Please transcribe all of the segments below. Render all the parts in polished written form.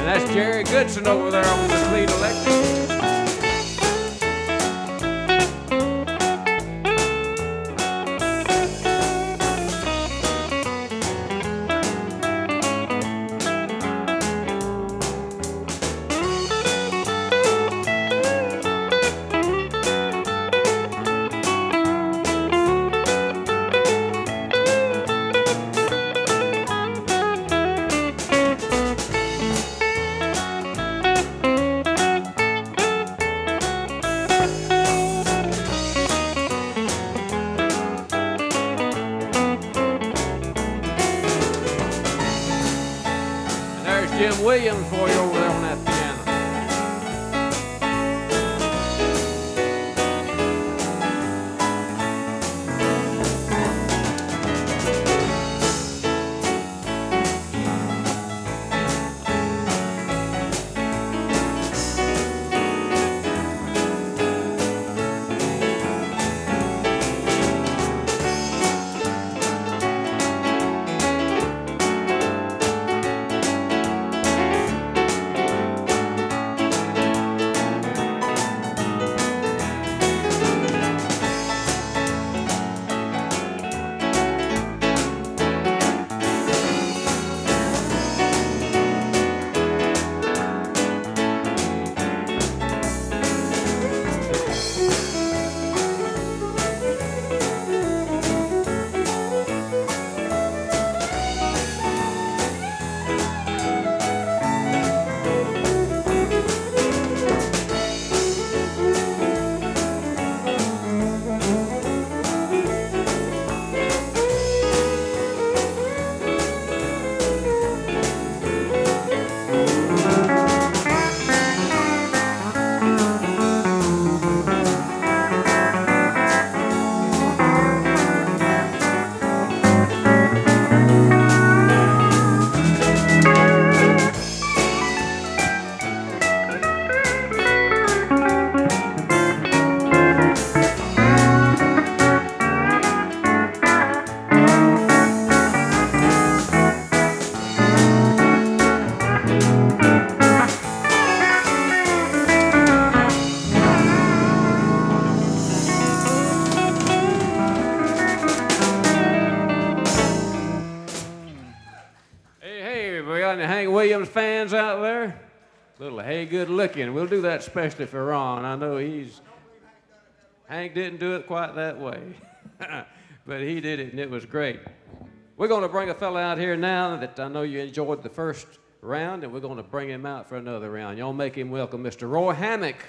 that's Jerry Goodson over there on the clean electric. Jim Williams for you over there on that piano. Williams fans out there? Little hey good looking. We'll do that especially for Ron. I know Hank didn't do it quite that way. But he did it and it was great. We're going to bring a fella out here now that I know you enjoyed the first round, and we're going to bring him out for another round. Y'all make him welcome, Mr. Roy Hammock.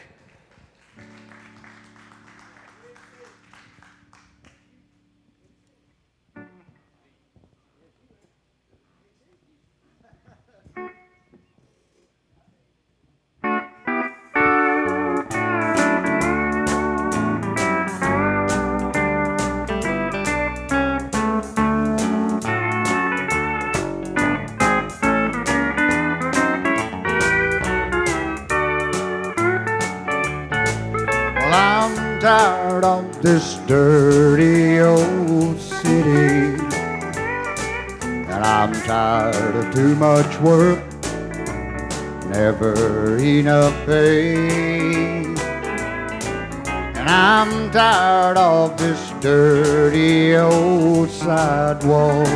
Tired of this dirty old city, and I'm tired of too much work, never enough pay. And I'm tired of this dirty old sidewalk,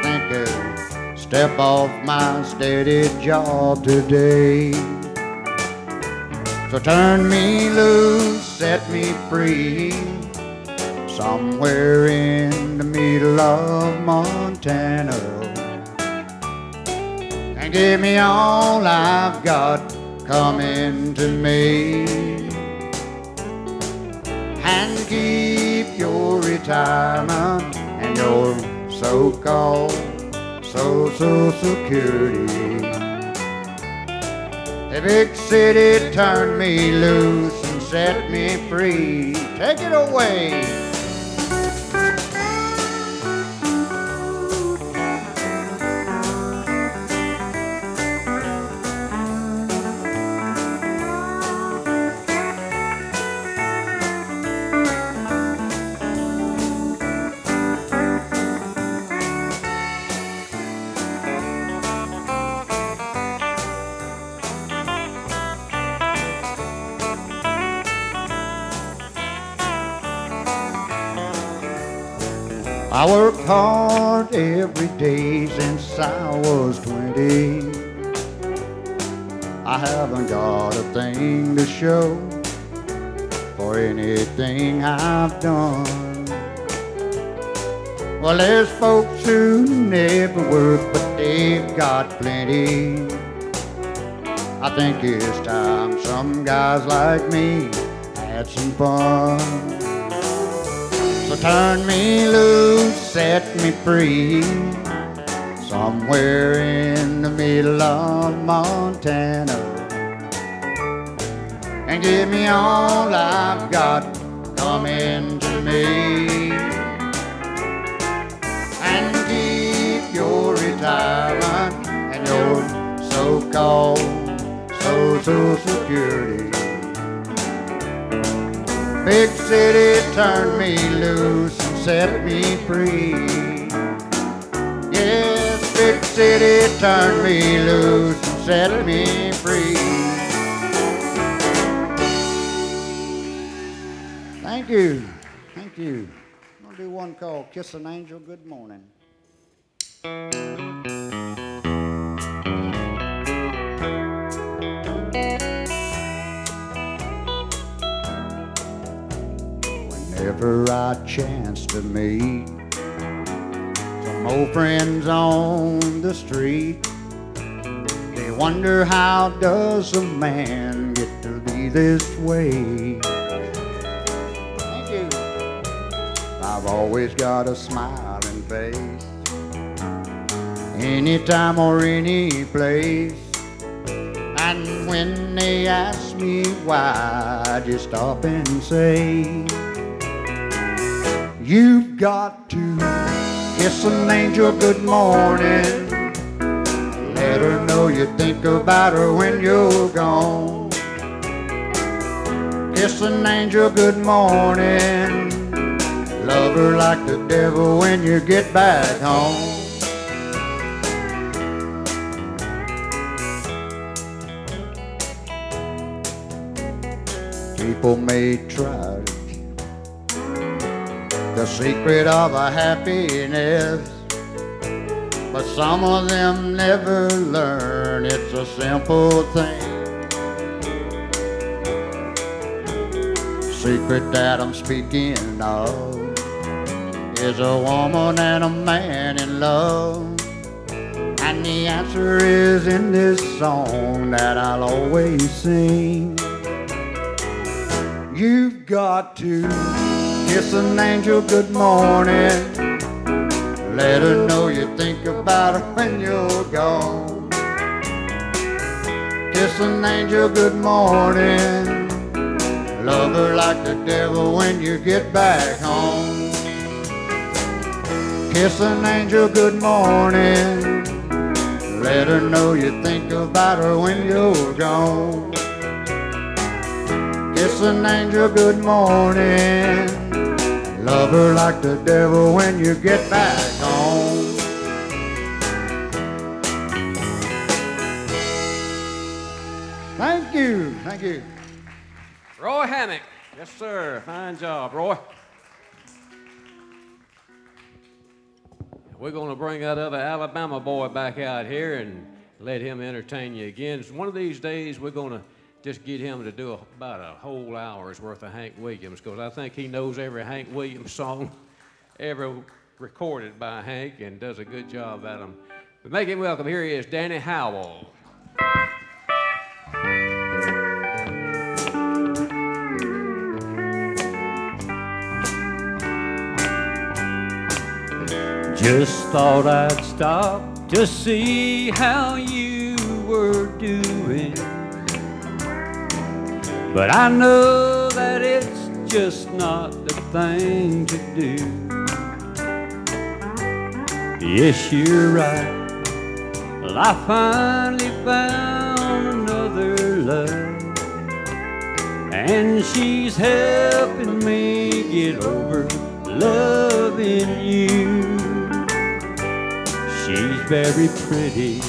thinking step off my steady job today. So turn me loose, set me free, somewhere in the middle of Montana, and give me all I've got coming to me, and keep your retirement and your so-called Social Security. The big city turned me loose and set me free. Take it away. I worked hard every day since I was 20. I haven't got a thing to show for anything I've done. Well, there's folks who never work, but they've got plenty. I think it's time some guys like me had some fun. So turn me loose, set me free, somewhere in the middle of Montana, and give me all I've got coming to me, and keep your retirement and your so-called Social Security. Big city, turn me loose and set me free. Yes, big city, turn me loose and set me free. Thank you. Thank you. I'm going to do one called Kiss an Angel Good Morning. Whenever I chance to meet some old friends on the street, they wonder, how does a man get to be this way? Thank you. I've always got a smiling face, anytime or any place. And when they ask me why, I just stop and say, you've got to kiss an angel good morning. Let her know you think about her when you're gone. Kiss an angel good morning. Love her like the devil when you get back home. People may try to the secret of a happiness, but some of them never learn it's a simple thing. Secret that I'm speaking of is a woman and a man in love, and the answer is in this song that I'll always sing. You've got to kiss an angel good morning. Let her know you think about her when you're gone. Kiss an angel good morning. Love her like the devil when you get back home. Kiss an angel good morning. Let her know you think about her when you're gone. Kiss an angel good morning. Love her like the devil when you get back home. Thank you. Thank you. Roy Hammock. Yes, sir. Fine job, Roy. We're going to bring that other Alabama boy back out here and let him entertain you again. So one of these days, we're going to just get him to do about a whole hour's worth of Hank Williams, because I think he knows every Hank Williams song ever recorded by Hank and does a good job at them. But make him welcome. Here he is, Danny Howell. Just thought I'd stop to see how you were doing, but I know that it's just not the thing to do. Yes, you're right. Well, I finally found another love, and she's helping me get over loving you. She's very pretty,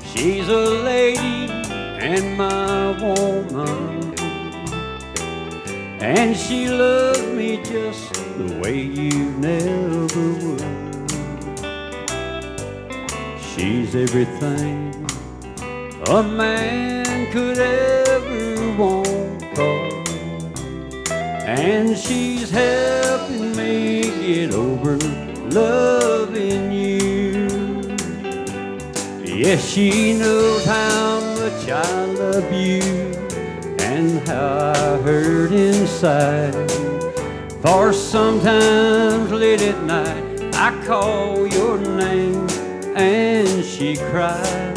she's a lady and my woman, and she loved me just the way you never would. She's everything a man could ever want, and she's helping me get over loving you. Yes, she knows how much I love you and how I hurt inside. For sometimes late at night I call your name and she cries.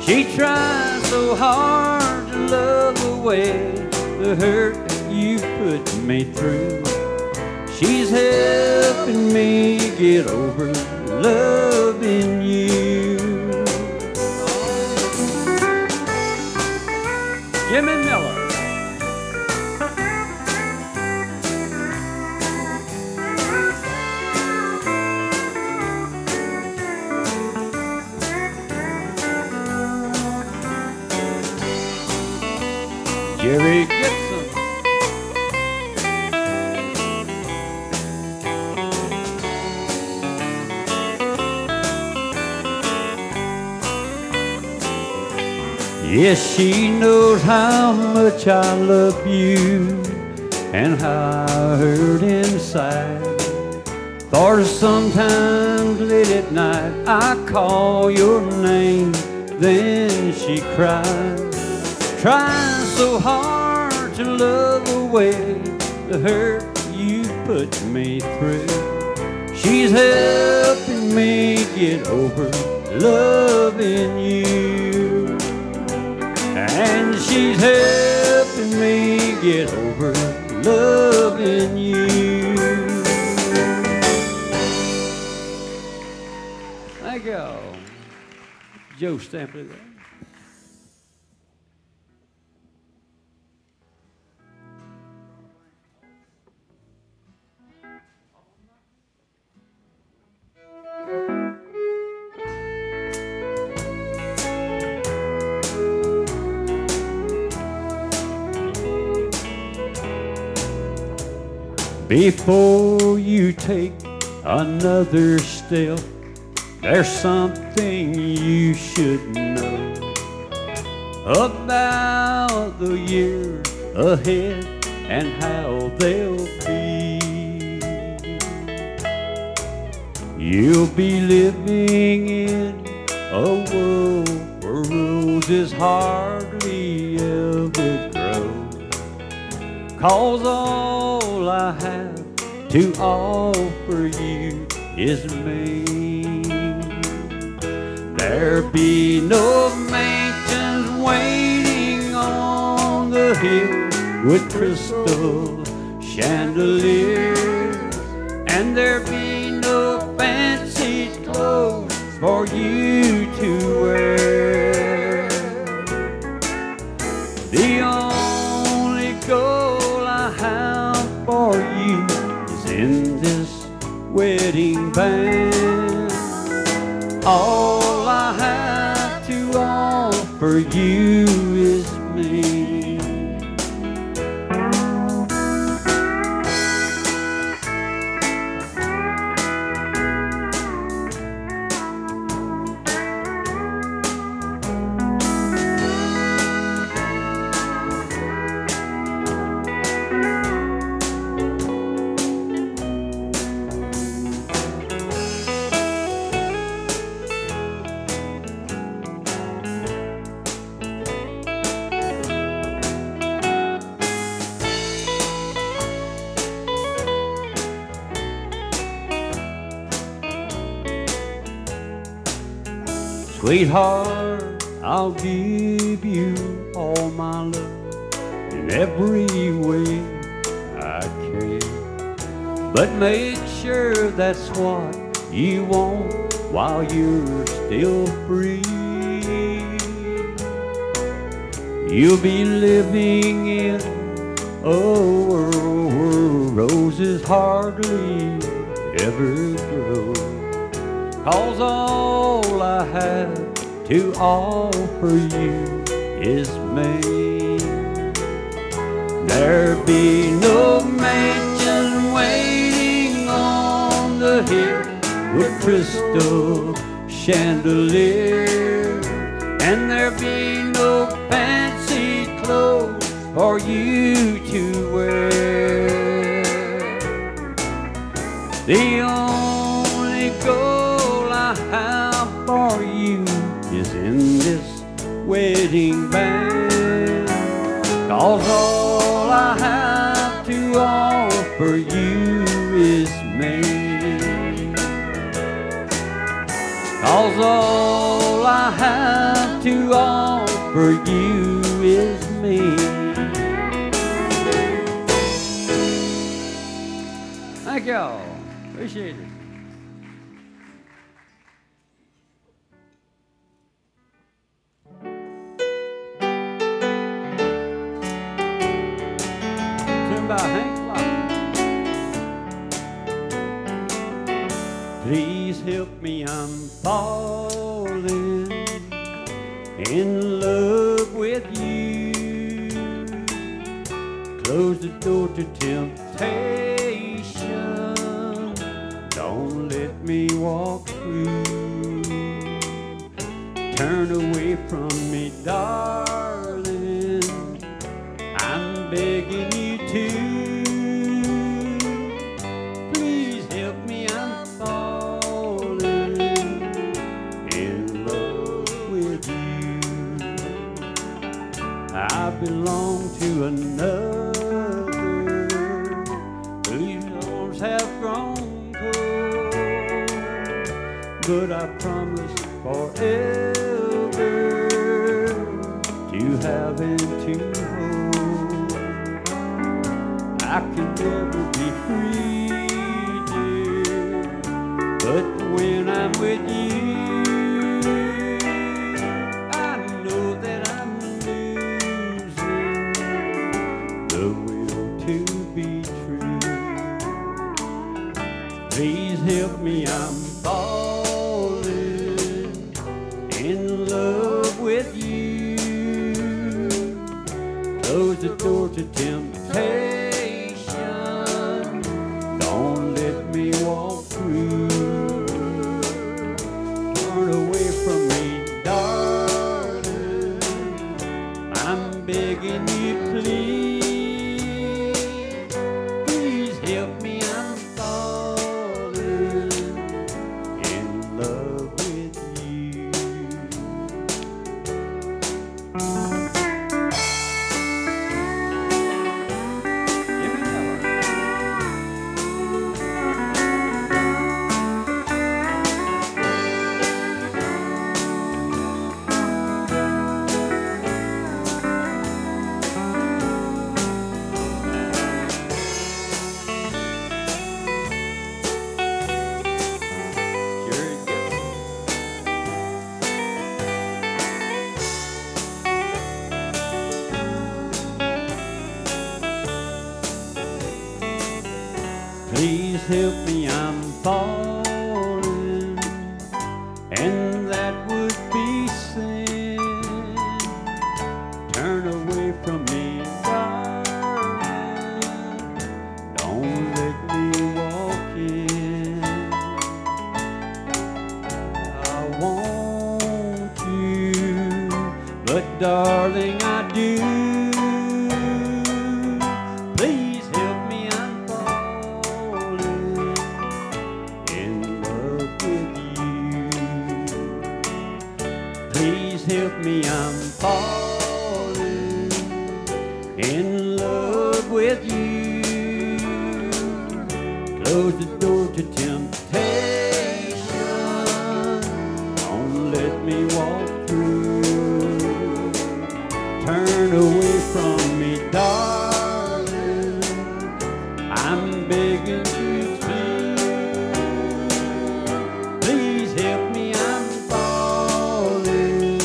She tries so hard to love away the hurt that you put me through. She's helping me get over loving you. Jimmy Miller. Jerry Gibson. Yes, she knows how much I love you and how I hurt inside. For sometimes late at night I call your name, then she cries. Trying so hard to love away the hurt you put me through. She's helping me get over loving you, and she's helping me get over loving you. Thank you. Joe Stampley there. Before you take another step, there's something you should know about the years ahead and how they'll be. You'll be living in a world where roses hardly ever grow, 'cause all I have to offer you is me. There be no mansions waiting on the hill with crystal chandeliers, and there be no fancy clothes for you to wear. The only goal I have for you is in this wedding band. All I have to offer you is me. Sweetheart, I'll give you all my love in every way I can, but make sure that's what you want while you're still free. You'll be living in a world where roses hardly ever grow, 'cause all I have to offer you is me. There be no mansion waiting on the hill with crystal chandelier, and there be no fancy clothes for you to wear. The only goal I have for you is in this wedding band, 'cause all I have to offer you is me. 'Cause all I have to offer you is me. Thank y'all. Appreciate it. Tune by Hank Locker. Please help me, I'm falling in love with you. Close the door to temptation, don't let me walk through. Turn away from me, darling, I'm begging you to. Please help me, I'm falling in love with you. I belong to another, whose arms have grown cold, but I promise forever to have and to hold. I can never be free, dear, but when I'm with you, I know that I'm losing the will to be true. Please help me, I'm falling in love with you. Close the door to temptation, don't let me walk through. Turn away from me, darling, I'm begging you, please. Please help me, I'm falling in love with you. Please help me, I'm falling, and that would be sin. Turn away from me, darling, don't let me walk in. I want you, but darling, I do. Please help me, I'm falling in love with you. Please help me, I'm falling in love with you. Close the door to temptation, don't let me walk through. Turn away from me, darling, I'm begging you to. Please help me, I'm falling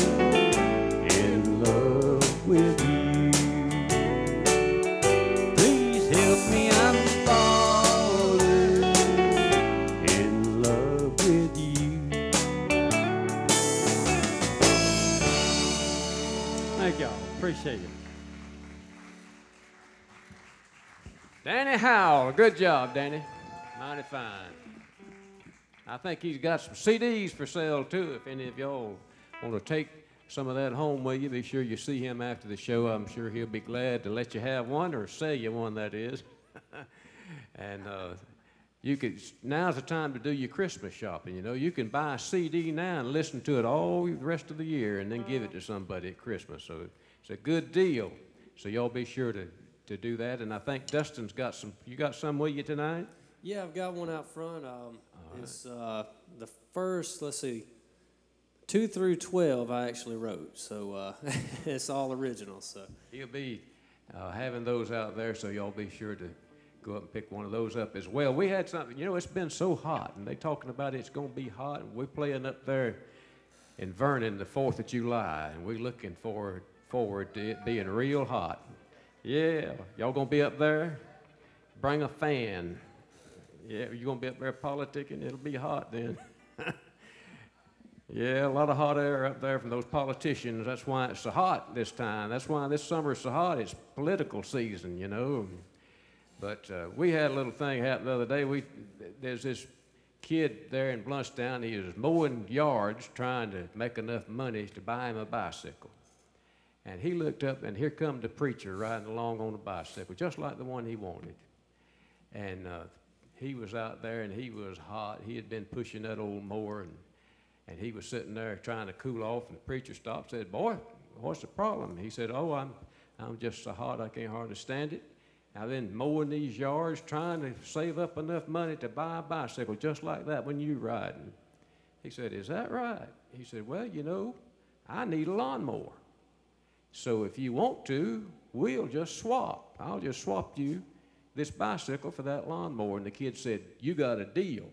in love with you. Please help me, I'm falling in love with you. Thank y'all. Appreciate it. Danny Howell. Good job, Danny. Mighty fine. I think he's got some CDs for sale, too. If any of y'all want to take some of that home with you, be sure you see him after the show. I'm sure he'll be glad to let you have one, or sell you one, that is. And now's the time to do your Christmas shopping, you know. You can buy a CD now and listen to it all the rest of the year and then give it to somebody at Christmas. So it's a good deal. So y'all be sure to do that. And I think Dustin's got some. You got some with you tonight? Yeah, I've got one out front. It's the first, let's see, 2 through 12 I actually wrote. So it's all original. So he'll be having those out there, so y'all be sure to go up and pick one of those up as well. We had something, you know, it's been so hot, and they talking about it's going to be hot, and we're playing up there in Vernon the 4th of July, and we're looking forward to it being real hot. Yeah, y'all going to be up there? Bring a fan. Yeah, you're going to be up there politicking? It'll be hot then. Yeah, a lot of hot air up there from those politicians. That's why it's so hot this time. That's why this summer is so hot. It's political season, you know. But we had a little thing happen the other day. There's this kid there in Bluntstown. He was mowing yards trying to make enough money to buy him a bicycle. And he looked up, and here come the preacher riding along on a bicycle, just like the one he wanted. And he was out there, and he was hot. He had been pushing that old mower, and he was sitting there trying to cool off, and the preacher stopped and said, "Boy, what's the problem?" He said, "Oh, I'm just so hot I can't hardly stand it. I've been mowing these yards trying to save up enough money to buy a bicycle just like that when you riding." He said, "Is that right?" He said, "Well, you know, I need a lawnmower. So if you want to, we'll just swap. I'll just swap you this bicycle for that lawnmower." And the kid said, "You got a deal."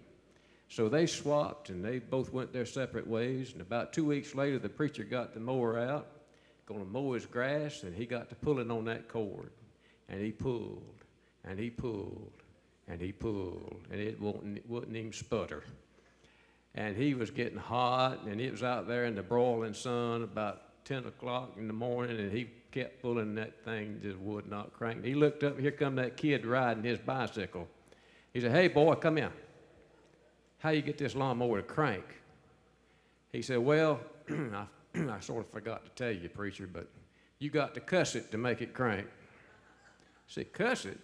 So they swapped, and they both went their separate ways. And about 2 weeks later, the preacher got the mower out, going to mow his grass, and he got to pulling on that cord. And he pulled, and he pulled, and he pulled, and it wouldn't even sputter. And he was getting hot, and it was out there in the broiling sun about 10 o'clock in the morning, and he kept pulling that thing, just would not crank. He looked up, here come that kid riding his bicycle. He said, "Hey, boy, come here. How you get this lawnmower to crank?" He said, "Well, I sort of forgot to tell you, preacher, but you got to cuss it to make it crank." I said, "Cuss it?"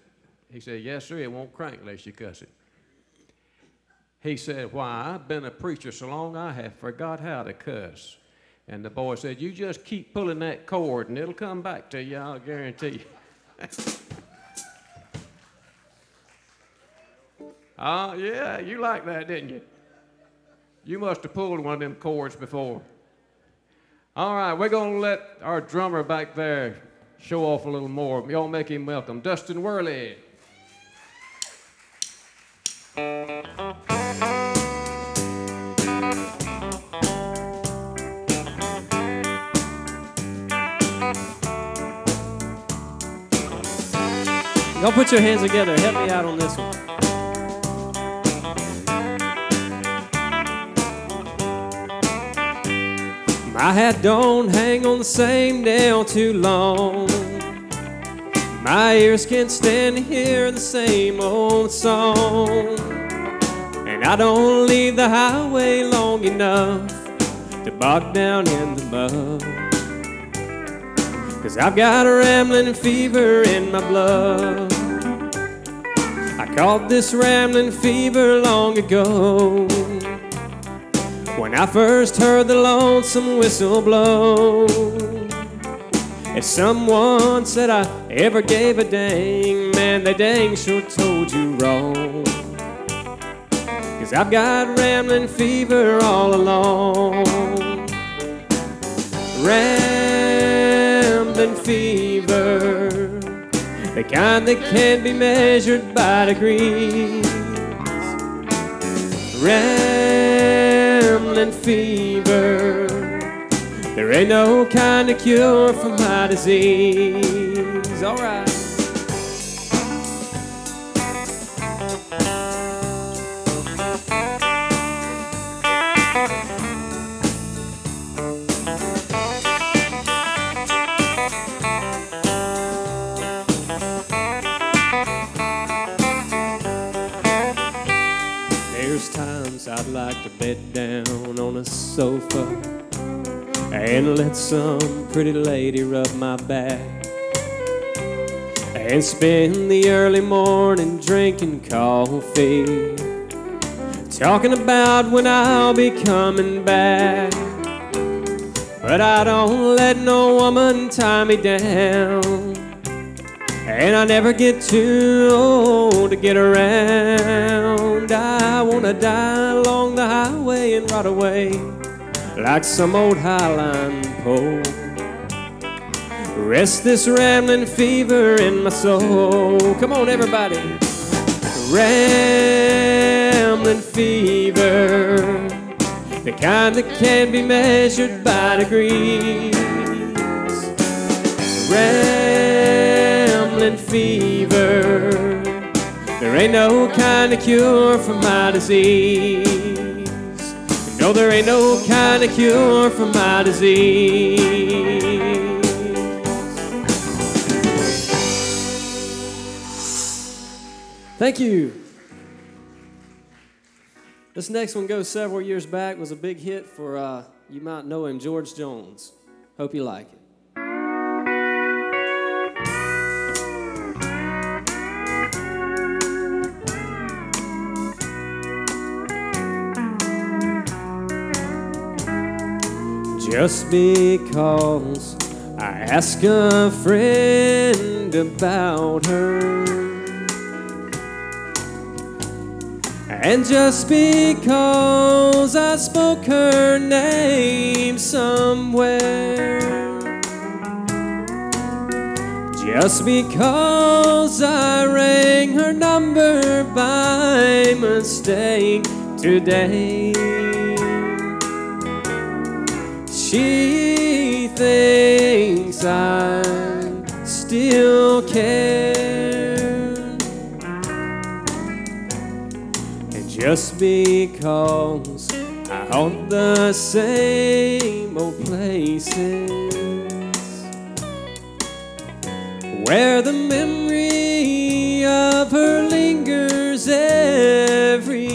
He said, "Yes, sir, it won't crank unless you cuss it." He said, "Why, I've been a preacher so long I have forgot how to cuss." And the boy said, "You just keep pulling that cord and it'll come back to you, I'll guarantee you." Yeah, you like that, didn't you? You must have pulled one of them cords before. All right, we're going to let our drummer back there show off a little more. Y'all make him welcome. Dustin Worley. y'all put your hands together. Help me out on this one. My hat don't hang on the same nail too long. My ears can't stand to hear the same old song. And I don't leave the highway long enough to bog down in the mud. 'Cause I've got a rambling fever in my blood. I caught this rambling fever long ago, when I first heard the lonesome whistle blow. If someone said I ever gave a dang, man, they dang sure told you wrong. 'Cause I've got rambling fever all along. Rambling fever, the kind that can't be measured by degrees. Rambling fever, there ain't no kind of cure for my disease. All right. to bed down on a sofa and let some pretty lady rub my back, and spend the early morning drinking coffee, talking about when I'll be coming back. But I don't let no woman tie me down, and I never get too old to get around. I wanna die along the highway and rot away like some old highline pole. Rest this rambling fever in my soul. Come on, everybody. Rambling fever, the kind that can be measured by degrees. Rambling fever, there ain't no kind of cure for my disease. No, there ain't no kind of cure for my disease. Thank you. This next one goes several years back, was a big hit for, you might know him, George Jones. Hope you like it. Just because I asked a friend about her, and just because I spoke her name somewhere, just because I rang her number by mistake today, she thinks I still care. And just because I haunt the same old places where the memory of her lingers everywhere,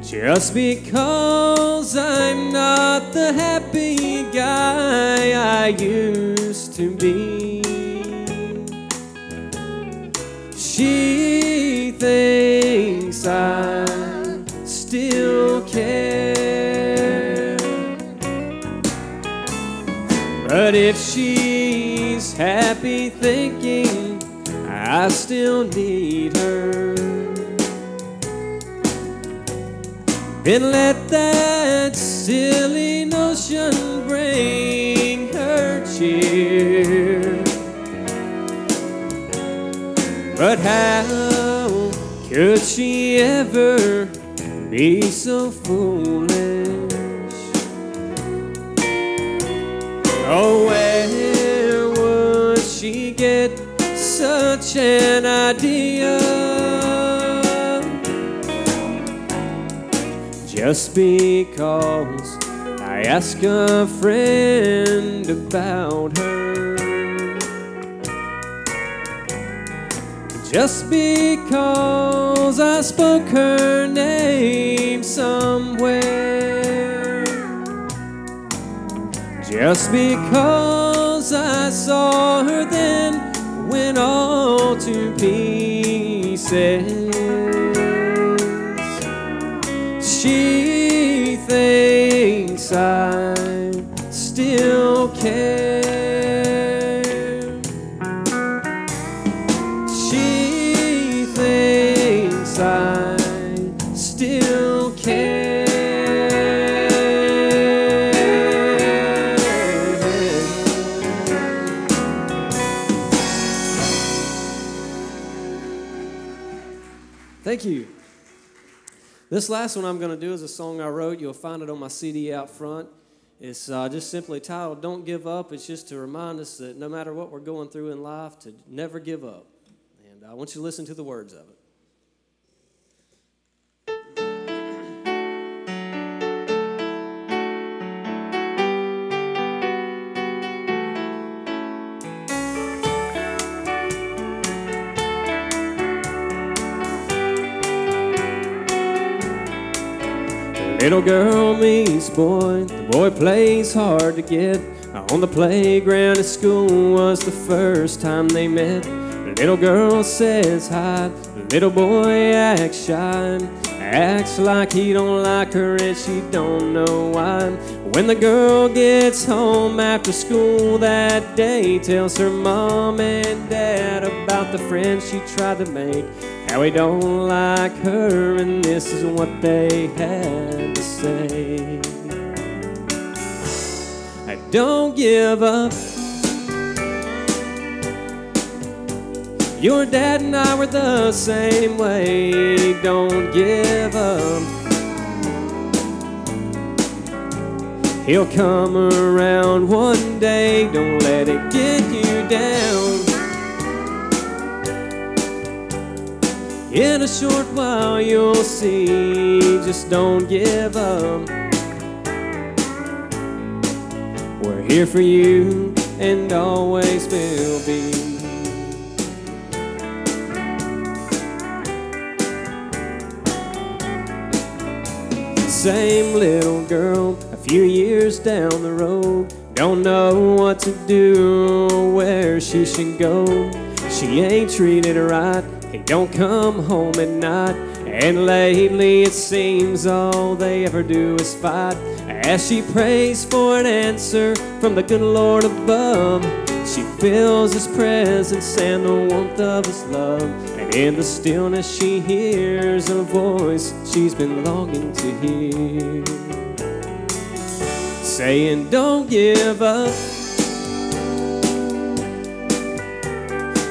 just because I'm not the happy guy I used to be, she thinks I still care. But if she's happy thinking I still need her, then let that silly notion bring her cheer. But how could she ever be so foolish? Oh, where would she get such an idea? Just because I ask a friend about her, just because I spoke her name somewhere, just because I saw her then went all to pieces, she thinks I still care. She thinks I still care. Thank you. This last one I'm going to do is a song I wrote. You'll find it on my CD out front. It's just simply titled Don't Give Up. It's just to remind us that no matter what we're going through in life, to never give up. And I want you to listen to the words of it. Little girl meets boy, the boy plays hard to get. On the playground at school was the first time they met. The little girl says hi, the little boy acts shy, acts like he don't like her and she don't know why. When the girl gets home after school that day, tells her mom and dad about the friend she tried to make, how he don't like her, and this is what they had to say. Don't give up. Your dad and I were the same way. Don't give up. He'll come around one day. Don't let it get you down. In a short while you'll see. Just don't give up. We're here for you and always will be. Same little girl, a few years down the road, don't know what to do or where she should go. She ain't treated right, he don't come home at night, and lately it seems all they ever do is fight. As she prays for an answer from the good Lord above, she feels His presence and the warmth of His love. And in the stillness she hears a voice she's been longing to hear, saying, don't give up.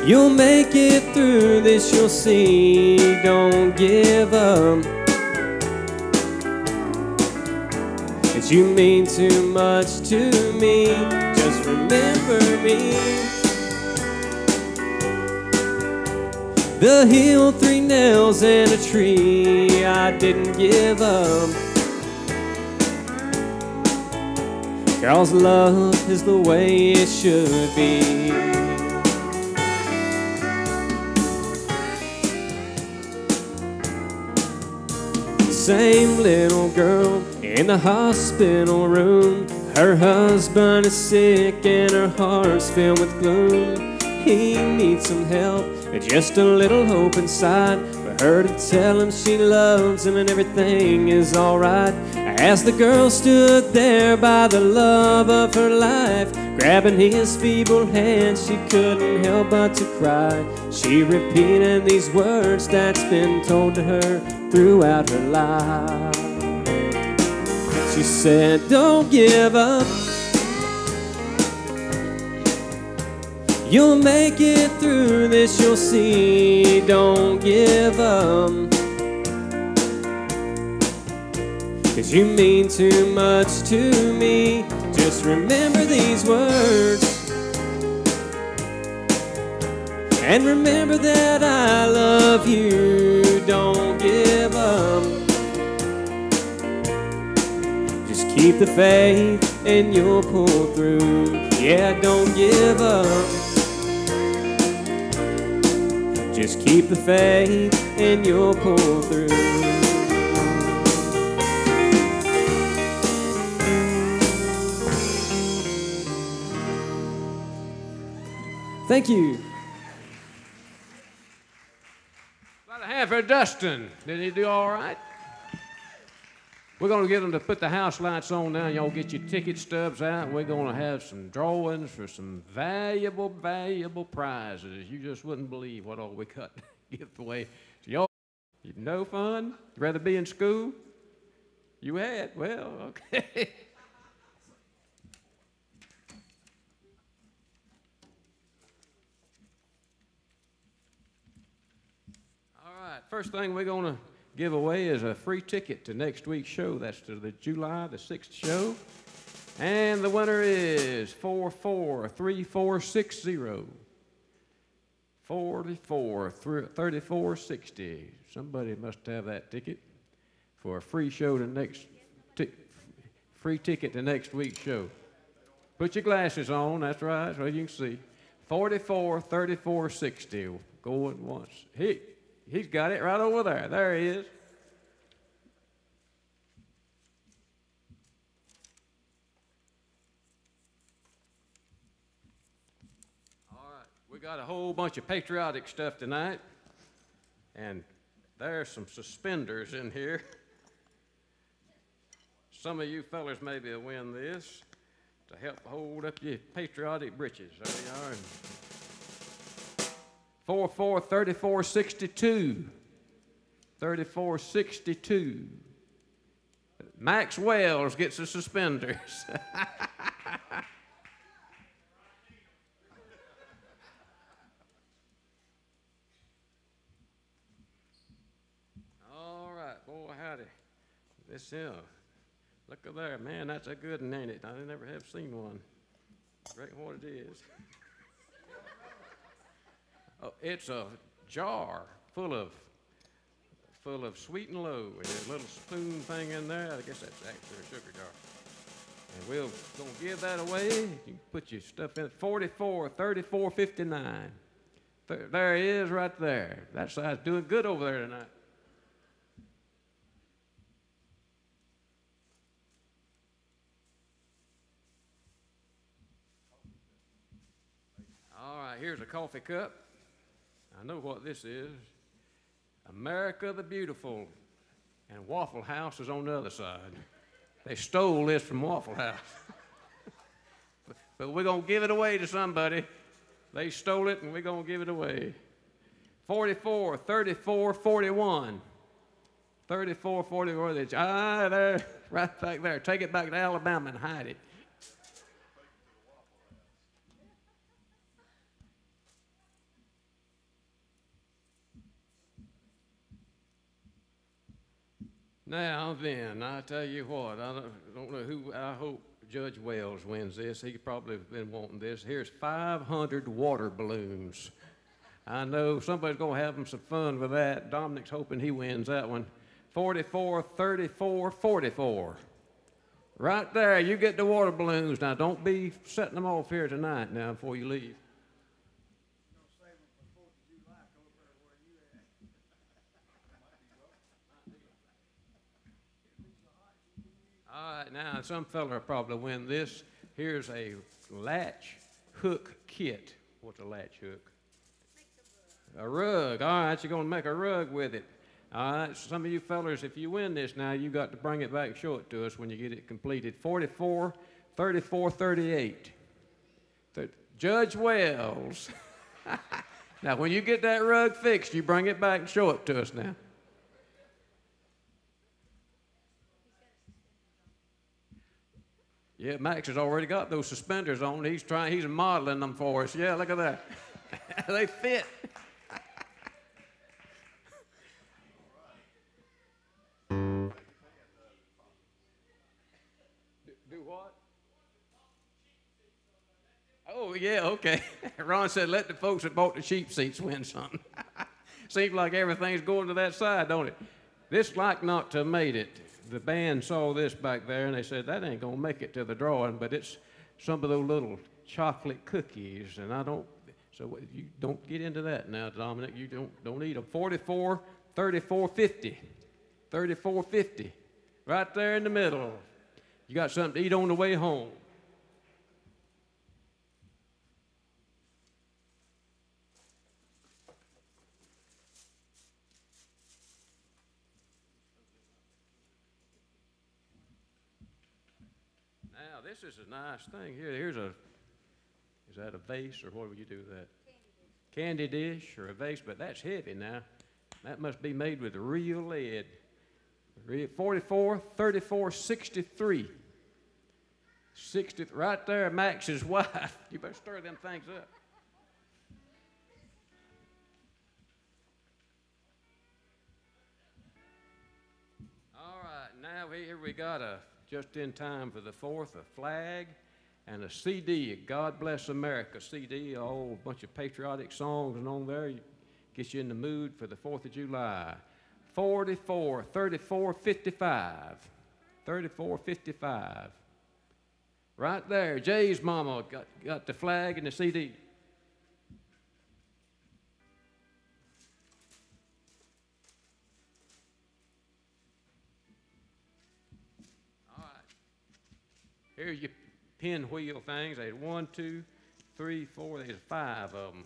You'll make it through this, you'll see. Don't give up. You mean too much to me, just remember me. The hill, 3 nails and a tree, I didn't give up. 'Cause love is the way it should be. Same little girl in the hospital room. Her husband is sick and her heart's filled with gloom. He needs some help, just a little hope inside, for her to tell him she loves him and everything is alright. As the girl stood there by the love of her life, grabbing his feeble hand, she couldn't help but to cry. She repeated these words that's been told to her throughout her life. She said, don't give up. You'll make it through this, you'll see. Don't give up. 'Cause you mean too much to me. Just remember these words, and remember that I love you. Don't give up. Just keep the faith and you'll pull through. Yeah, don't give up. Just keep the faith and you'll pull through. Thank you. About a hand for Dustin. Did he do all right? We're going to get them to put the house lights on now. Y'all get your ticket stubs out. We're going to have some drawings for some valuable, valuable prizes. You just wouldn't believe what all we got to give away. So y'all, no fun? You rather be in school? You had? Well, okay. First thing we're going to give away is a free ticket to next week's show. That's to the July the 6th show. And the winner is 443460. 443460. Somebody must have that ticket for a free show to free ticket to next week's show. Put your glasses on, that's right, so you can see. 443460. Going once. He's got it right over there. There he is. We got a whole bunch of patriotic stuff tonight, and there's some suspenders in here. Some of you fellers maybe will win this to help hold up your patriotic britches. There you are. 443462. 3462. Max Wells gets the suspenders. All right, boy, howdy. This here. Look at there, man, that's a good one, ain't it? I never have seen one. Great what it is. Oh, it's a jar full of sweet and low, and a little spoon thing in there. I guess that's actually a sugar jar. And we're gonna give that away. You can put your stuff in it. 443459. There he is right there. That side's doing good over there tonight. All right, here's a coffee cup. I know what this is. America the Beautiful, and Waffle House is on the other side. They stole this from Waffle House. But we're going to give it away to somebody. They stole it, and we're going to give it away. 443441. 3444. There, right back there. Take it back to Alabama and hide it. Now then, I tell you what, I don't know who, I hope Judge Wells wins this. He probably have been wanting this. Here's 500 water balloons. I know somebody's going to have some fun with that. Dominic's hoping he wins that one. 443444. Right there, you get the water balloons. Now, don't be setting them off here tonight now before you leave. All right, now some fella will probably win this. Here's a latch hook kit. What's a latch hook? A rug. All right, you're going to make a rug with it. All right, some of you fellers, if you win this now, you got to bring it back and show it to us when you get it completed. 443438. Judge Wells. Now, when you get that rug fixed, you bring it back and show it to us now. Yeah, Max has already got those suspenders on. He's modeling them for us. Yeah, look at that. They fit. Do what? Oh, yeah, okay. Ron said, let the folks that bought the cheap seats win something. Seems like everything's going to that side, don't it? This like not to have made it. The band saw this back there, and they said, that ain't going to make it to the drawing, but it's some of those little chocolate cookies, and so you don't get into that now, Dominic. You don't eat them. 443450. 3450. Right there in the middle. You got something to eat on the way home. Now, this is a nice thing here. Is that a vase, or what would you do with that? Candy dish or a vase, but that's heavy now. That must be made with real lead. 443463. 60, right there, Max's wife. You better stir them things up. All right, now here we got just in time for the 4th, a flag and a CD, a God Bless America CD, a whole bunch of patriotic songs and on there. Get you in the mood for the 4th of July. 443455. 3455. Right there, Jay's mama got the flag and the CD. All right. Here's your pinwheel things. There's 1, 2, 3, 4. There's 5 of them.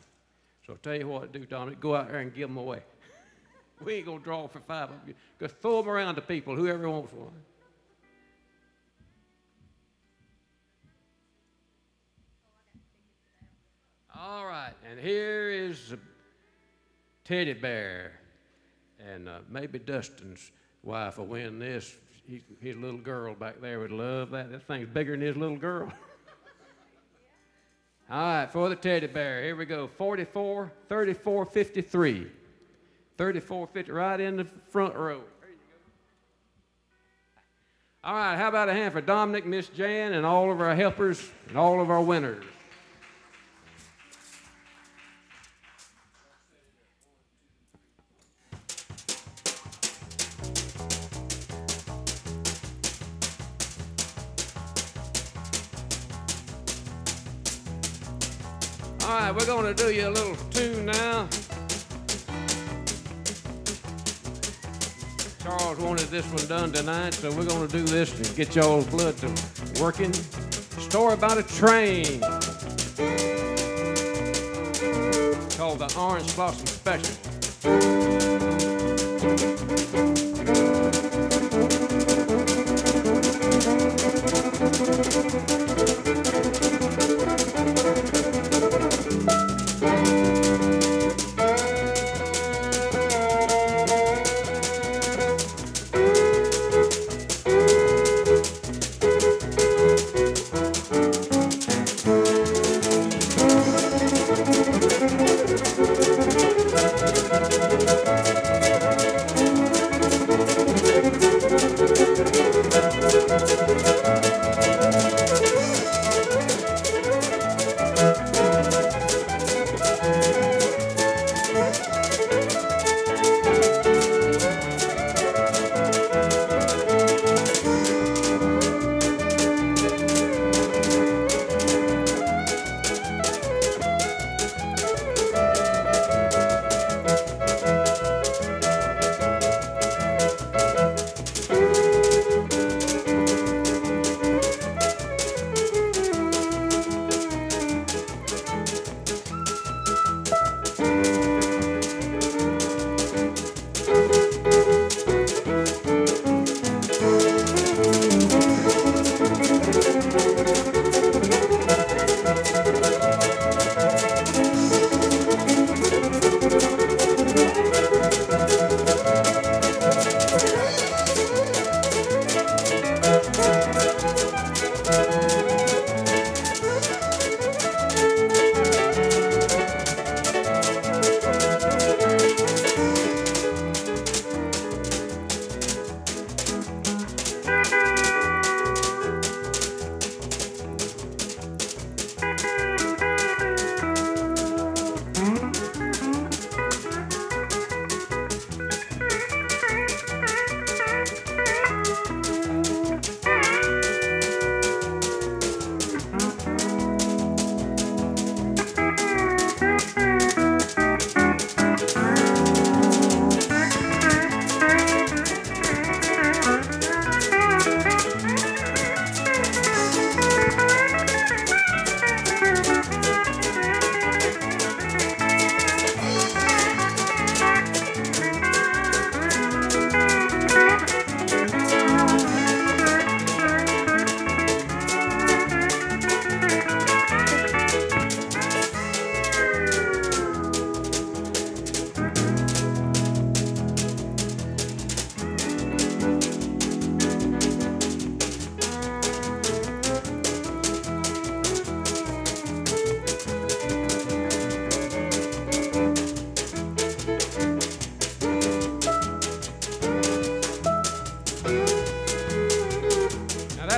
So I'll tell you what to do, Dominic. Go out there and give them away. We ain't going to draw for 5 of you. Just throw them around to people, whoever wants one. All right, and here is a teddy bear. And maybe Dustin's wife will win this. His little girl back there would love that. That thing's bigger than his little girl. All right, for the teddy bear, here we go. 44, 34, 53. 34, 50, right in the front row. There you go. All right, how about a hand for Dominic, Miss Jan, and all of our helpers and all of our winners. All right, we're going to do you a little tune now. Charles wanted this one done tonight, so we're going to do this and get y'all's blood to working. Story about a train called the Orange Blossom Special.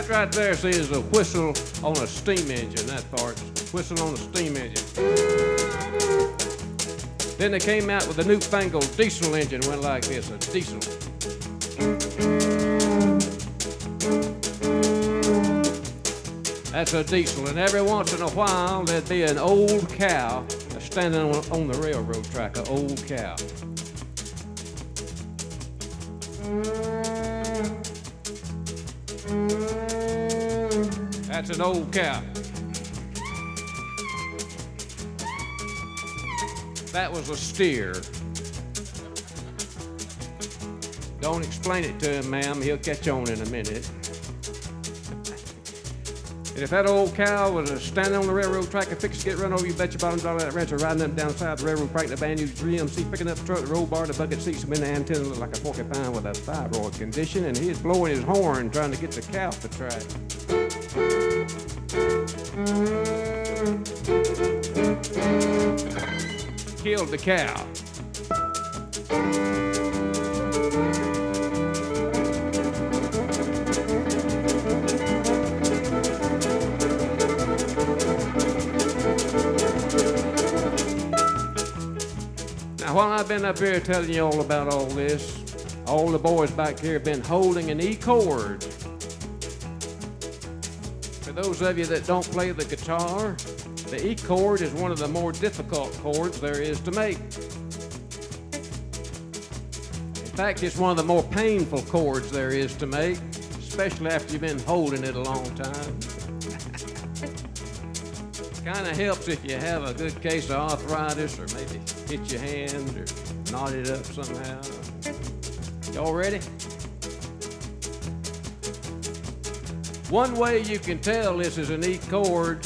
Right there, see, is a whistle on a steam engine, that part. Whistle on a steam engine. Then they came out with a newfangled diesel engine, went like this, a diesel. That's a diesel, and every once in a while there'd be an old cow standing on the railroad track, an old cow. That's an old cow. That was a steer. Don't explain it to him, ma'am. He'll catch on in a minute. And if that old cow was standing on the railroad track and fixed to get run over, you bet your bottom dollar that rancher riding up down the side of the railroad, cranking the band, used GMC, picking up the truck, the roll bar, the bucket seats, and the antenna looked like a porcupine with a thyroid condition, and he was blowing his horn trying to get the cow off the track. Killed the cow. Now, while I've been up here telling you all about all this, all the boys back here have been holding an E chord. For those of you that don't play the guitar, the E chord is one of the more difficult chords there is to make. In fact, it's one of the more painful chords there is to make, especially after you've been holding it a long time. Kind of helps if you have a good case of arthritis or maybe hit your hand or knot it up somehow. Y'all ready? One way you can tell this is an E chord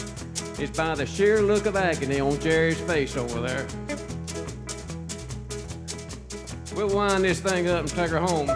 is by the sheer look of agony on Jerry's face over there. We'll wind this thing up and take her home.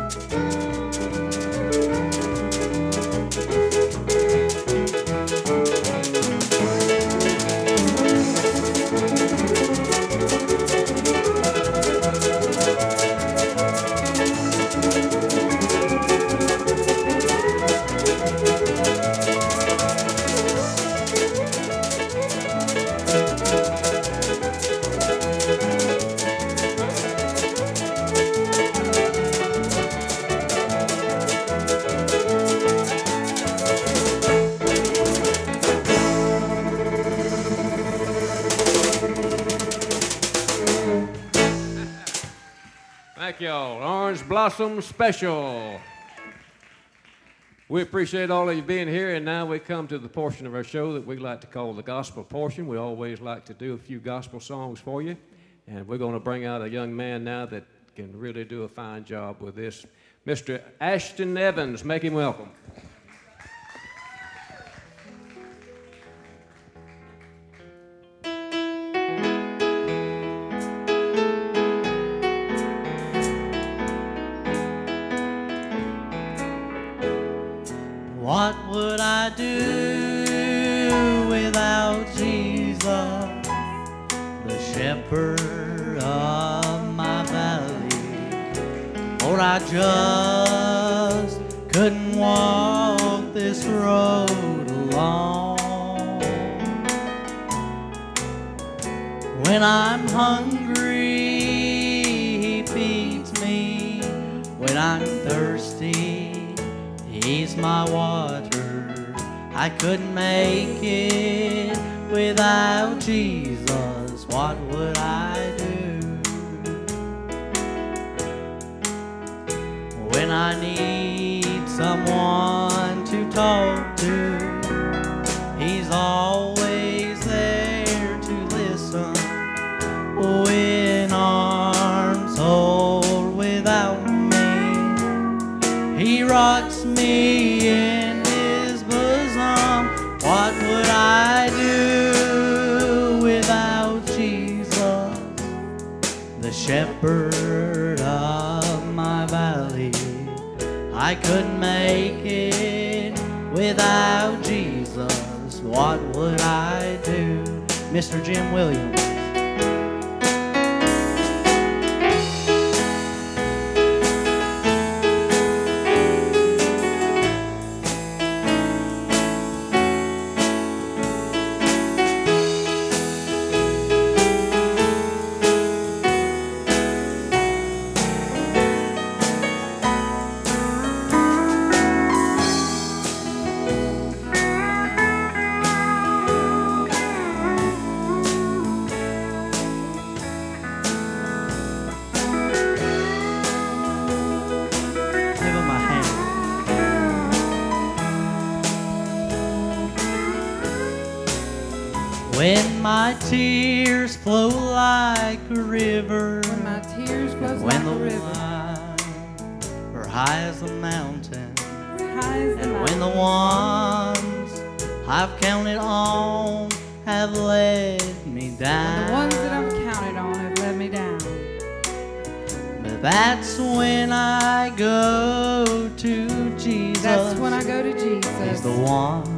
Thank y'all. Orange Blossom Special. We appreciate all of you being here, and now we come to the portion of our show that we like to call the gospel portion. We always like to do a few gospel songs for you, and we're going to bring out a young man now that can really do a fine job with this. Mr. Ashton Evans, make him welcome. What would I do without Jesus, the shepherd of my valley? For I just couldn't walk this road alone. When I'm hungry, he feeds me. When I'm thirsty, He's my water. I couldn't make it without Jesus. What would I do? When I need someone to talk to, He's always there to listen. When arms hold without me, He rocks me in His bosom. What would I do without Jesus, the shepherd of my valley? I couldn't make it without Jesus. What would I do? Mr. Jim Williams. When my tears flow like a river, When my tears flow like when a the river, winds are high as the mountain, high as the and when the mountain. ones I've counted on have let me When down, the ones that I've counted on have let me down. but that's when I go to Jesus. That's when I go to Jesus. He's the one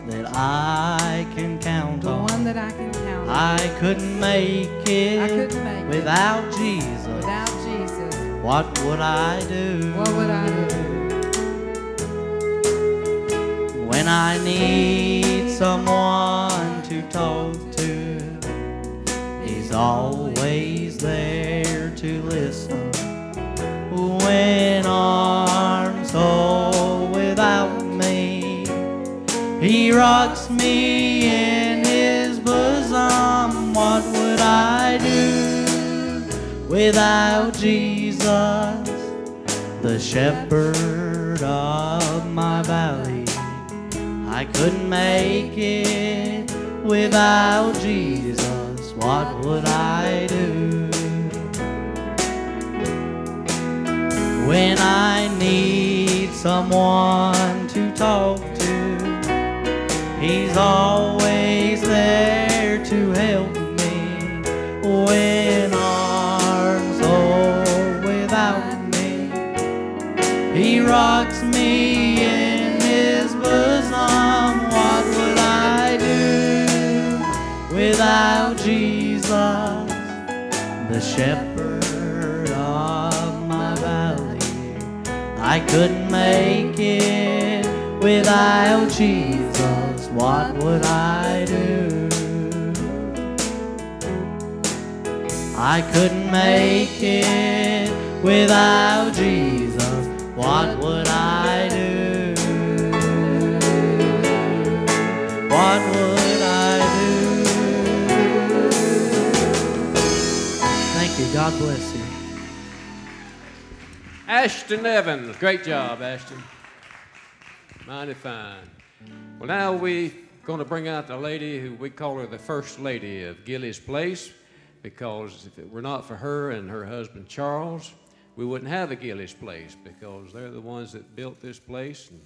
that I can count The on. one that I can count on. I couldn't make it I couldn't make it without Jesus. Without Jesus, What would I do? what would I do? When I need someone to talk to, He's always there to listen. When arms hold without me, He rocks me in His bosom. What would I do without Jesus, the shepherd of my valley? I couldn't make it without Jesus. What would I do? When I need someone to talk to, He's always there to help me. When arms hold without me, He rocks me in His bosom. What would I do without Jesus, the shepherd of my valley? I couldn't make it without Jesus. What would I do? I couldn't make it without Jesus. What would I do? What would I do? Thank you. God bless you. Ashton Evans. Great job, Ashton. Mighty fine. Well, now we're going to bring out the lady who we call her the First Lady of Gilley's Place, because if it were not for her and her husband Charles, we wouldn't have a Gilley's Place, because they're the ones that built this place and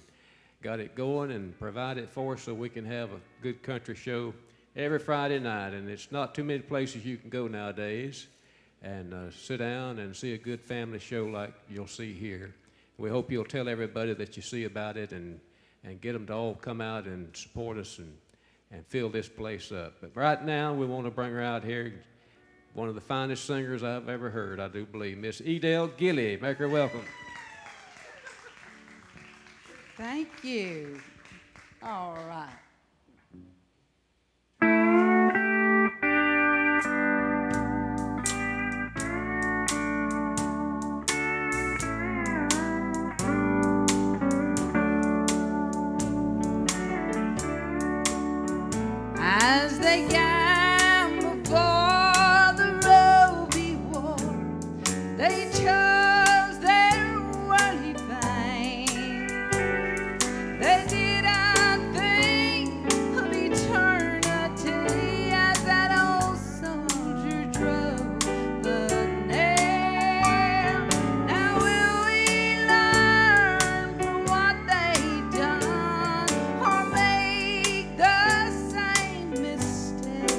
got it going and provided it for us so we can have a good country show every Friday night. And it's not too many places you can go nowadays and sit down and see a good family show like you'll see here. We hope you'll tell everybody that you see about it and get them to all come out and support us and fill this place up. But right now, we want to bring her out here, one of the finest singers I've ever heard, I do believe, Miss Edel Gilley. Make her welcome. Thank you. All right. As they gamble for the Roby War, they chose their worldly fame. They didn't think of eternity as that old soldier drove the nail. Now will we learn from what they done, or make the same mistake?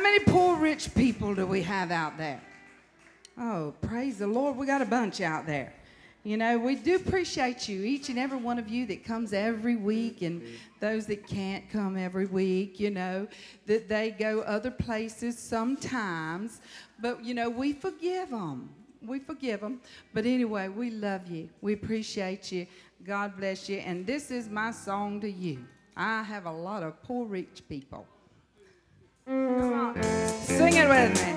many poor rich people do we have out there? Oh, praise the Lord, we got a bunch out there. You know, we do appreciate you, each and every one of you that comes every week, and those that can't come every week, you know, that they go other places sometimes. But, you know, we forgive them. We forgive them. But anyway, we love you. We appreciate you. God bless you. And this is my song to you. I have a lot of poor rich people. Come on. Sing it with me.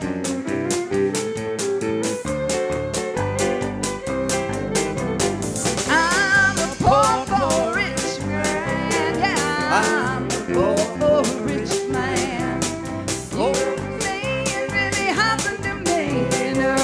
I'm a poor, poor rich man. Yeah, I'm a poor, poor rich man. You see, it really happened to me, you know.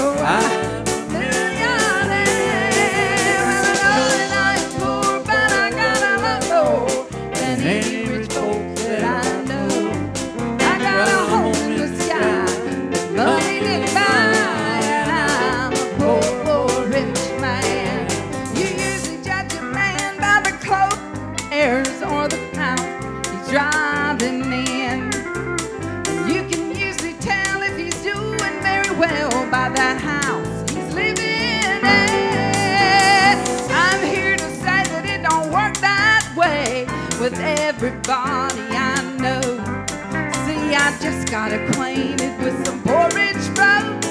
Or the pound he's driving in. You can usually tell if he's doing very well by that house he's living in. I'm here to say that it don't work that way with everybody I know. See, I just got acquainted with some poor rich folks.